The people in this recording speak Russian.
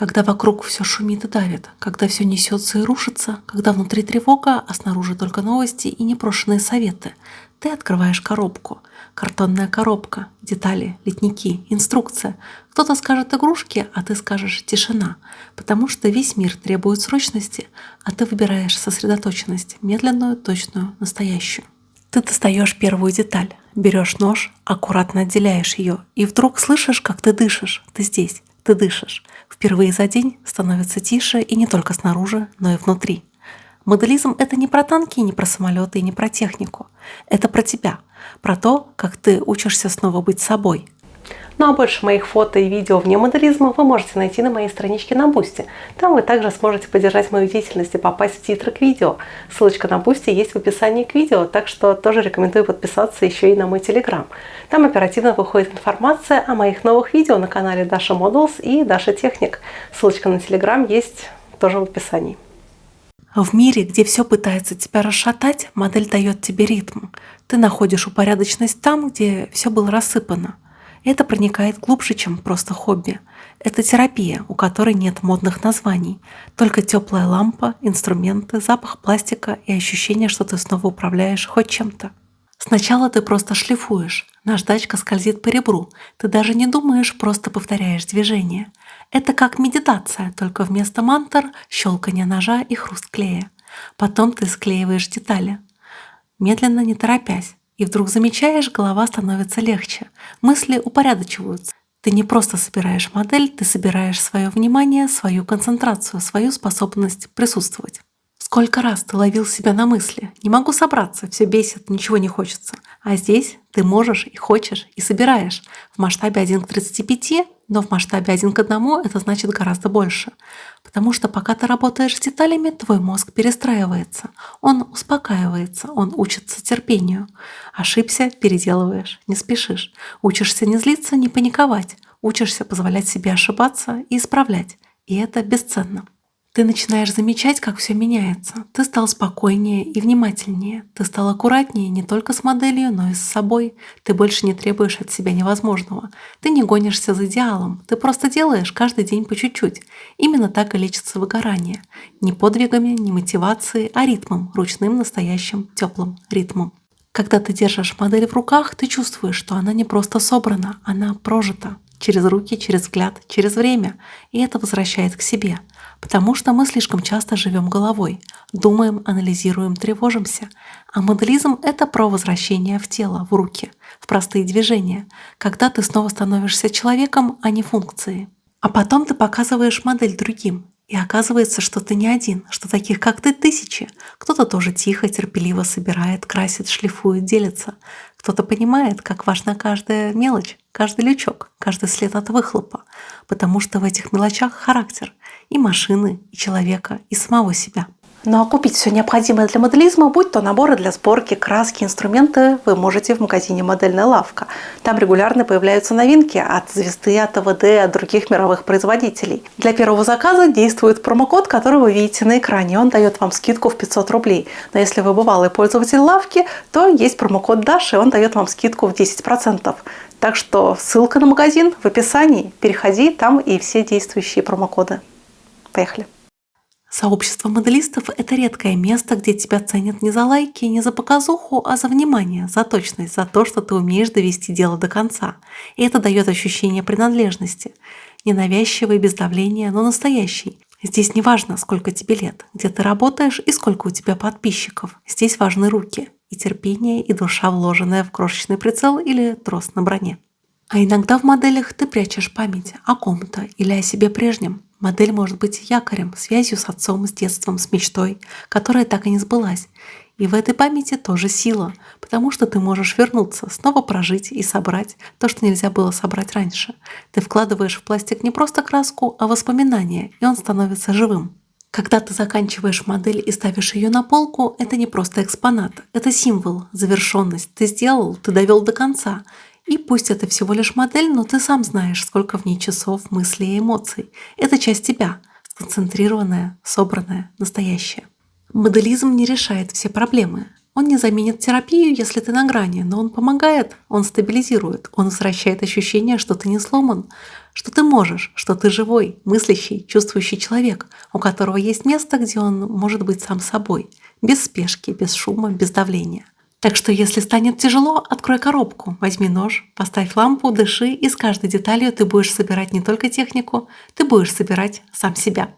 Когда вокруг все шумит и давит, когда все несется и рушится, когда внутри тревога, а снаружи только новости и непрошенные советы, ты открываешь коробку. Картонная коробка, детали, литники, инструкция. Кто-то скажет игрушки, а ты скажешь тишина, потому что весь мир требует срочности, а ты выбираешь сосредоточенность, медленную, точную, настоящую. Ты достаешь первую деталь, берешь нож, аккуратно отделяешь ее, и вдруг слышишь, как ты дышишь. Ты здесь, ты дышишь. Впервые за день становится тише и не только снаружи, но и внутри. Моделизм — это не про танки, не про самолеты и не про технику. Это про тебя, про то, как ты учишься снова быть собой. Ну а больше моих фото и видео вне моделизма вы можете найти на моей страничке на Boosty. Там вы также сможете поддержать мою деятельность и попасть в титры к видео. Ссылочка на Boosty есть в описании к видео, так что тоже рекомендую подписаться еще и на мой Telegram. Там оперативно выходит информация о моих новых видео на канале Dasha Models и Dasha Technic. Ссылочка на Telegram есть тоже в описании. В мире, где все пытается тебя расшатать, модель дает тебе ритм. Ты находишь упорядоченность там, где все было рассыпано. Это проникает глубже, чем просто хобби. Это терапия, у которой нет модных названий. Только теплая лампа, инструменты, запах пластика и ощущение, что ты снова управляешь хоть чем-то. Сначала ты просто шлифуешь, наждачка скользит по ребру, ты даже не думаешь, просто повторяешь движение. Это как медитация, только вместо мантр — щелканье ножа и хруст клея. Потом ты склеиваешь детали, медленно, не торопясь, и вдруг замечаешь, голова становится легче, мысли упорядочиваются. Ты не просто собираешь модель, ты собираешь свое внимание, свою концентрацию, свою способность присутствовать. Сколько раз ты ловил себя на мысли: не могу собраться, все бесит, ничего не хочется. А здесь ты можешь и хочешь, и собираешь. В масштабе 1 к 35, но в масштабе 1 к 1 это значит гораздо больше. Потому что пока ты работаешь с деталями, твой мозг перестраивается. Он успокаивается, он учится терпению. Ошибся — переделываешь, не спешишь. Учишься не злиться, не паниковать. Учишься позволять себе ошибаться и исправлять. И это бесценно. Ты начинаешь замечать, как все меняется. Ты стал спокойнее и внимательнее. Ты стал аккуратнее не только с моделью, но и с собой. Ты больше не требуешь от себя невозможного. Ты не гонишься за идеалом. Ты просто делаешь каждый день по чуть-чуть. Именно так и лечится выгорание. Не подвигами, не мотивацией, а ритмом, ручным, настоящим, теплым ритмом. Когда ты держишь модель в руках, ты чувствуешь, что она не просто собрана, она прожита. Через руки, через взгляд, через время. И это возвращает к себе. Потому что мы слишком часто живем головой, думаем, анализируем, тревожимся. А моделизм — это про возвращение в тело, в руки, в простые движения, когда ты снова становишься человеком, а не функцией. А потом ты показываешь модель другим. И оказывается, что ты не один, что таких, как ты, тысячи. Кто-то тоже тихо, терпеливо собирает, красит, шлифует, делится. Кто-то понимает, как важна каждая мелочь, каждый лючок, каждый след от выхлопа. Потому что в этих мелочах характер и машины, и человека, и самого себя. Ну а купить все необходимое для моделизма, будь то наборы для сборки, краски, инструменты, вы можете в магазине «Модельная лавка». Там регулярно появляются новинки от Звезды, от АВД, от других мировых производителей. Для первого заказа действует промокод, который вы видите на экране. Он дает вам скидку в 500 рублей. Но если вы бывалый пользователь лавки, то есть промокод Dasha, и он дает вам скидку в 10%. Так что ссылка на магазин в описании. Переходи, там и все действующие промокоды. Поехали! Сообщество моделистов — это редкое место, где тебя ценят не за лайки, не за показуху, а за внимание, за точность, за то, что ты умеешь довести дело до конца. И это дает ощущение принадлежности. Ненавязчивый, без давления, но настоящий. Здесь не важно, сколько тебе лет, где ты работаешь и сколько у тебя подписчиков. Здесь важны руки, и терпение, и душа, вложенная в крошечный прицел или трос на броне. А иногда в моделях ты прячешь память о ком-то или о себе прежнем. Модель может быть якорем, связью с отцом, с детством, с мечтой, которая так и не сбылась. И в этой памяти тоже сила, потому что ты можешь вернуться, снова прожить и собрать то, что нельзя было собрать раньше. Ты вкладываешь в пластик не просто краску, а воспоминания, и он становится живым. Когда ты заканчиваешь модель и ставишь ее на полку, это не просто экспонат, это символ, завершенность. Ты сделал, ты довел до конца. И пусть это всего лишь модель, но ты сам знаешь, сколько в ней часов, мыслей и эмоций. Это часть тебя, сконцентрированная, собранная, настоящая. Моделизм не решает все проблемы. Он не заменит терапию, если ты на грани, но он помогает, он стабилизирует, он возвращает ощущение, что ты не сломан, что ты можешь, что ты живой, мыслящий, чувствующий человек, у которого есть место, где он может быть сам собой, без спешки, без шума, без давления. Так что если станет тяжело, открой коробку, возьми нож, поставь лампу, дыши, и с каждой деталью ты будешь собирать не только технику, ты будешь собирать сам себя.